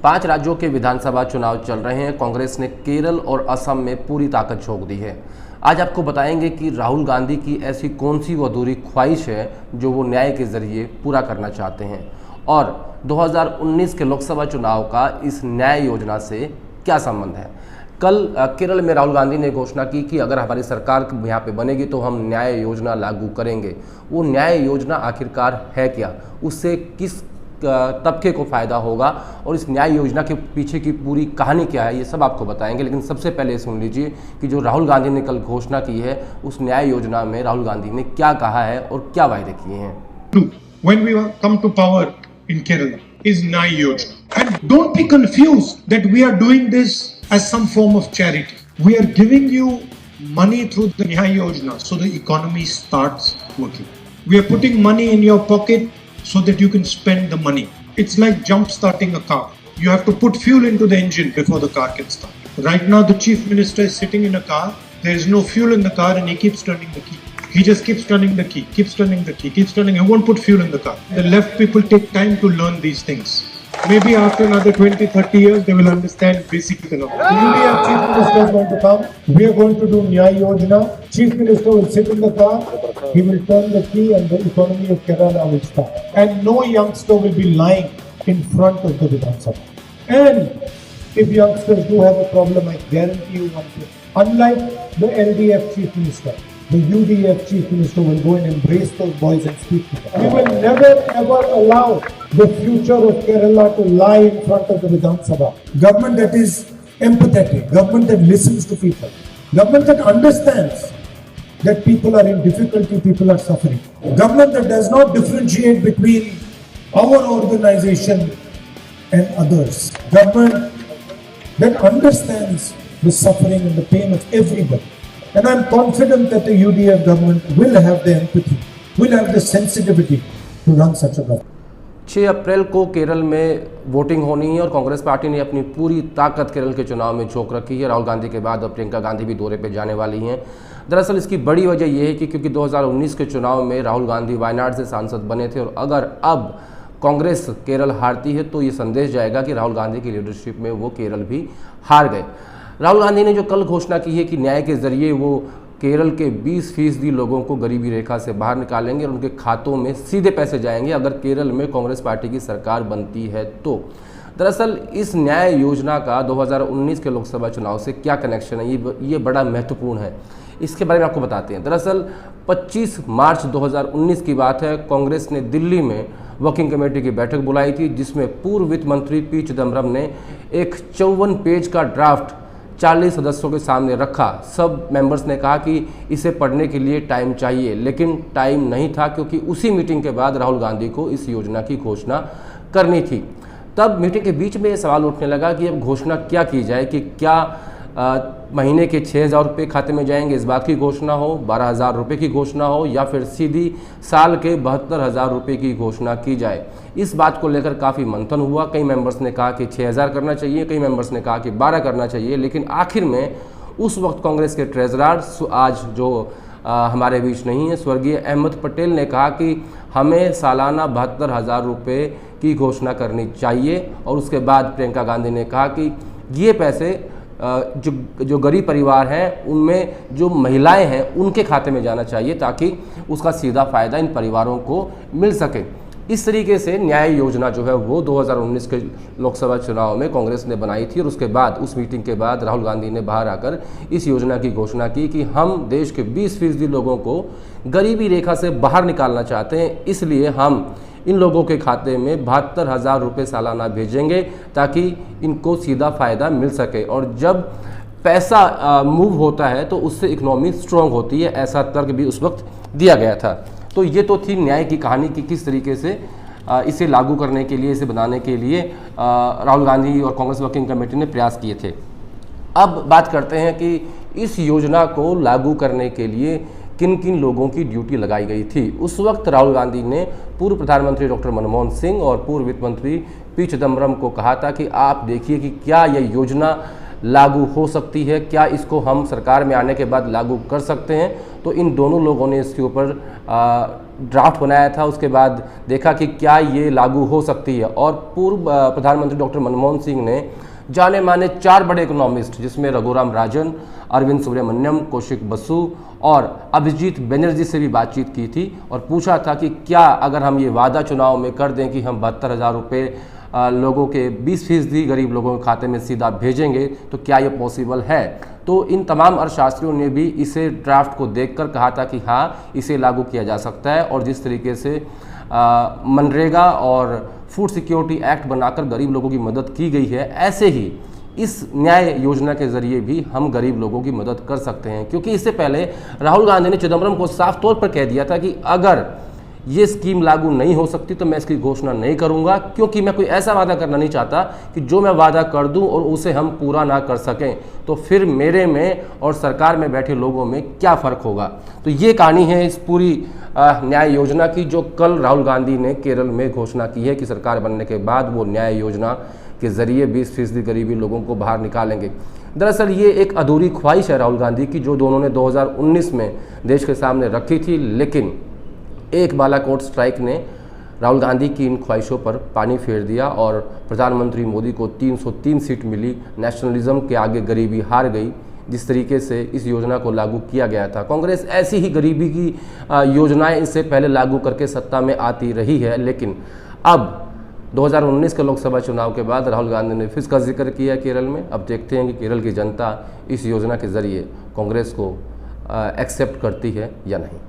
5 राज्यों के विधानसभा चुनाव चल रहे हैं। कांग्रेस ने केरल और असम में पूरी ताकत झोंक दी है। आज आपको बताएंगे कि राहुल गांधी की ऐसी कौन सी वो अधूरी ख्वाहिश है जो वो न्याय के जरिए पूरा करना चाहते हैं, और 2019 के लोकसभा चुनाव का इस न्याय योजना से क्या संबंध है। कल केरल में राहुल गांधी ने घोषणा की कि अगर हमारी सरकार यहाँ पे बनेगी तो हम न्याय योजना लागू करेंगे। वो न्याय योजना आखिरकार है क्या, उससे किस तबके को फ़ायदा होगा और इस न्याय योजना के पीछे की पूरी कहानी क्या है, ये सब आपको बताएंगे। लेकिन सबसे पहले सुन लीजिए कि जो राहुल गांधी ने कल घोषणा की है उस न्याय योजना में राहुल गांधी ने क्या कहा है और क्या वायदे किए हैं। When we come to power in Kerala is Nyaya Yojana. And don't be confused that we are doing this as some form of charity. We are giving you money through the Nyaya Yojana so the economy starts working. We are putting money in your pocket so that you can spend the money. It's like jump starting a car. You have to put fuel into the engine before the car can start. Right now the chief minister is sitting in a car. There is no fuel in the car and he keeps turning the key. He just keeps turning the key, keeps turning the key, keeps turning. He won't put fuel in the car. The left people take time to learn these things. Maybe after another 20, 30 years, they will understand basic economics. The UDF Chief Minister is going to come. We are going to do Nyaya Yojana. Chief Minister will sit in the car. He will turn the key and the economy of Kerala will start. And no youngster will be lying in front of the Vidhan Sabha. And if youngsters do have a problem, I guarantee you one thing. Unlike the LDF Chief Minister, the UDF Chief Minister will go and embrace those boys and speak to them. We will never ever allow the future of Kerala to lie in front of the Vidhan Sabha. Government that is empathetic, government that listens to people, government that understands that people are in difficulty, people are suffering. Government that does not differentiate between our organization and others. Government that understands the suffering and the pain of everybody. And I'm confident that the UDF government will have the empathy, will have the sensitivity to run such a government. 6 अप्रैल को केरल में voting होनी है और Congress party ने अपनी पूरी ताकत केरल के चुनाव में झोंक रखी है। राहुल गांधी के बाद अब प्रियंका गांधी भी दौरे पे जाने वाली हैं। दरअसल इसकी बड़ी वजह यह है कि क्योंकि 2019 के चुनाव में राहुल गांधी वायनाड से सांसद बने थे और अगर अब कांग्रेस केरल हारती है तो ये संदेश जाएगा कि राहुल गांधी की लीडरशिप में वो केरल भी हार गए। राहुल गांधी ने जो कल घोषणा की है कि न्याय के जरिए वो केरल के 20% लोगों को गरीबी रेखा से बाहर निकालेंगे और उनके खातों में सीधे पैसे जाएंगे अगर केरल में कांग्रेस पार्टी की सरकार बनती है तो। दरअसल इस न्याय योजना का 2019 के लोकसभा चुनाव से क्या कनेक्शन है, ये बड़ा महत्वपूर्ण है। इसके बारे में आपको बताते हैं। दरअसल 25 मार्च 2019 की बात है, कांग्रेस ने दिल्ली में वर्किंग कमेटी की बैठक बुलाई थी जिसमें पूर्व वित्त मंत्री पी चिदम्बरम ने एक 54 पेज का ड्राफ्ट 40 सदस्यों के सामने रखा। सब मेंबर्स ने कहा कि इसे पढ़ने के लिए टाइम चाहिए, लेकिन टाइम नहीं था क्योंकि उसी मीटिंग के बाद राहुल गांधी को इस योजना की घोषणा करनी थी। तब मीटिंग के बीच में ये सवाल उठने लगा कि अब घोषणा क्या की जाए, कि क्या महीने के 6,000 रुपये खाते में जाएंगे, इस बात की घोषणा हो, 12,000 रुपये की घोषणा हो, या फिर सीधी साल के 72,000 रुपये की घोषणा की जाए। इस बात को लेकर काफ़ी मंथन हुआ। कई मेंबर्स ने कहा कि 6,000 करना चाहिए, कई मेंबर्स ने कहा कि 12 करना चाहिए, लेकिन आखिर में उस वक्त कांग्रेस के ट्रेजरर, आज जो हमारे बीच नहीं है, स्वर्गीय अहमद पटेल ने कहा कि हमें सालाना 72,000 रुपये की घोषणा करनी चाहिए। और उसके बाद प्रियंका गांधी ने कहा कि ये पैसे जो गरीब परिवार हैं उनमें जो महिलाएं हैं उनके खाते में जाना चाहिए ताकि उसका सीधा फ़ायदा इन परिवारों को मिल सके। इस तरीके से न्याय योजना जो है वो 2019 के लोकसभा चुनाव में कांग्रेस ने बनाई थी और उसके बाद उस मीटिंग के बाद राहुल गांधी ने बाहर आकर इस योजना की घोषणा की कि हम देश के 20% लोगों को गरीबी रेखा से बाहर निकालना चाहते हैं, इसलिए हम इन लोगों के खाते में 72,000 रुपये सालाना भेजेंगे ताकि इनको सीधा फ़ायदा मिल सके। और जब पैसा मूव होता है तो उससे इकोनॉमी स्ट्रॉन्ग होती है, ऐसा तर्क भी उस वक्त दिया गया था। तो ये तो थी न्याय की कहानी कि किस तरीके से इसे लागू करने के लिए, इसे बनाने के लिए राहुल गांधी और कांग्रेस वर्किंग कमेटी ने प्रयास किए थे। अब बात करते हैं कि इस योजना को लागू करने के लिए किन किन लोगों की ड्यूटी लगाई गई थी। उस वक्त राहुल गांधी ने पूर्व प्रधानमंत्री डॉक्टर मनमोहन सिंह और पूर्व वित्त मंत्री पी चिदम्बरम को कहा था कि आप देखिए कि क्या यह योजना लागू हो सकती है, क्या इसको हम सरकार में आने के बाद लागू कर सकते हैं। तो इन दोनों लोगों ने इसके ऊपर ड्राफ्ट बनाया था, उसके बाद देखा कि क्या ये लागू हो सकती है। और पूर्व प्रधानमंत्री डॉक्टर मनमोहन सिंह ने जाने माने 4 बड़े इकोनॉमिस्ट जिसमें रघुराम राजन, अरविंद सुब्रमण्यम, कौशिक बसु और अभिजीत बनर्जी से भी बातचीत की थी और पूछा था कि क्या अगर हम ये वादा चुनाव में कर दें कि हम 72,000 रुपये लोगों के 20% गरीब लोगों के खाते में सीधा भेजेंगे तो क्या ये पॉसिबल है। तो इन तमाम अर्थशास्त्रियों ने भी इसे ड्राफ्ट को देखकर कहा था कि हाँ, इसे लागू किया जा सकता है। और जिस तरीके से मनरेगा और फूड सिक्योरिटी एक्ट बनाकर गरीब लोगों की मदद की गई है, ऐसे ही इस न्याय योजना के जरिए भी हम गरीब लोगों की मदद कर सकते हैं। क्योंकि इससे पहले राहुल गांधी ने चिदम्बरम को साफ तौर पर कह दिया था कि अगर ये स्कीम लागू नहीं हो सकती तो मैं इसकी घोषणा नहीं करूंगा, क्योंकि मैं कोई ऐसा वादा करना नहीं चाहता कि जो मैं वादा कर दूं और उसे हम पूरा ना कर सकें तो फिर मेरे में और सरकार में बैठे लोगों में क्या फ़र्क होगा। तो ये कहानी है इस पूरी न्याय योजना की, जो कल राहुल गांधी ने केरल में घोषणा की है कि सरकार बनने के बाद वो न्याय योजना के ज़रिए 20% गरीबी लोगों को बाहर निकालेंगे। दरअसल ये एक अधूरी ख्वाहिश है राहुल गांधी की, जो उन्होंने 2019 में देश के सामने रखी थी, लेकिन एक बालाकोट स्ट्राइक ने राहुल गांधी की इन ख्वाहिशों पर पानी फेर दिया और प्रधानमंत्री मोदी को 303 सीट मिली। नेशनलिज्म के आगे गरीबी हार गई। जिस तरीके से इस योजना को लागू किया गया था, कांग्रेस ऐसी ही गरीबी की योजनाएं इससे पहले लागू करके सत्ता में आती रही है, लेकिन अब 2019 के लोकसभा चुनाव के बाद राहुल गांधी ने फिर इसका जिक्र किया केरल में। अब देखते हैं कि केरल की जनता इस योजना के ज़रिए कांग्रेस को एक्सेप्ट करती है या नहीं।